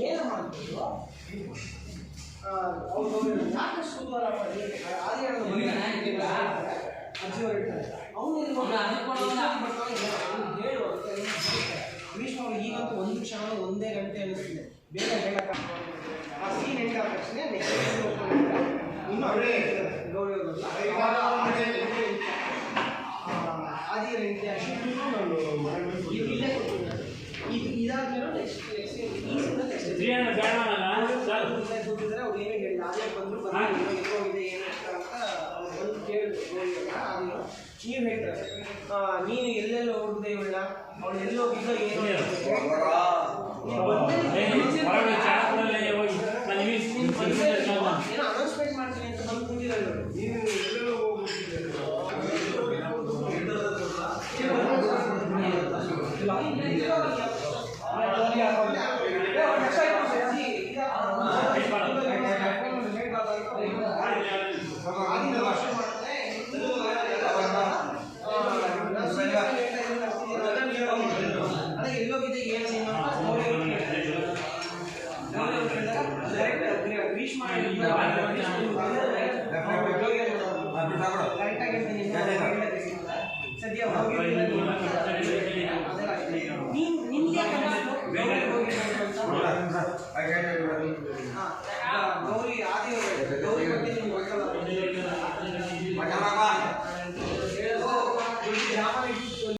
ಏನು ಮಾಡ್ಬೋದು ಅವರು ಸಾಕಷ್ಟು ಕುತೂಹಲ ಪಡಿ ಅಜ್ಜಿಯವರು ಇರ್ತಾರೆ ಭೀಷ್ಮ ಅವರು ಈಗಂತೂ ಒಂದು ಕ್ಷಣ ಒಂದೇ ಗಂಟೆ ಅನಿಸ್ತಿದೆ ಬೇಗ ಹೇಳಕ್ಕ ಆ ಸೀನ್ ಎಂಡ್ ಆದ ತಕ್ಷಣ ಇನ್ನೂ ಗೌರವ ಆದಿಯ ಇಲ್ಲೇ ಇದಾದ್ಮೇಲೆ ನೆಕ್ಸ್ಟ್ ಈ ಕೂತಿದ್ರೆ ಅವ್ರು ಏನೇ ಹೇಳಿಲ್ಲ ಅದೇ ಬಂದರು ಎಲ್ಲೋಗಿದೆ ಏನು ಅಂತ ಬಂದು ಕೇಳಿದ್ರು ನೀವು ಹೇಳ್ತಾರೆ ನೀನು ಎಲ್ಲೆಲ್ಲ ಹೋಗಿದೆ ಇವಳ ಅವಳು ಎಲ್ಲೋಗಿದ್ದ ಏನು ಏನೋ ಅನೌನ್ಸ್ಮೆಂಟ್ ಮಾಡ್ತೀನಿ ಅಂತ ಬಂದು ಕೂತಿದ್ದಾರೆ ನೀನು ಎಲ್ಲೆಲ್ಲೋ ಎಲ್ಲೋಗಿದೆ ಏನು ಭೀಷ್ಮ ಸದ್ಯ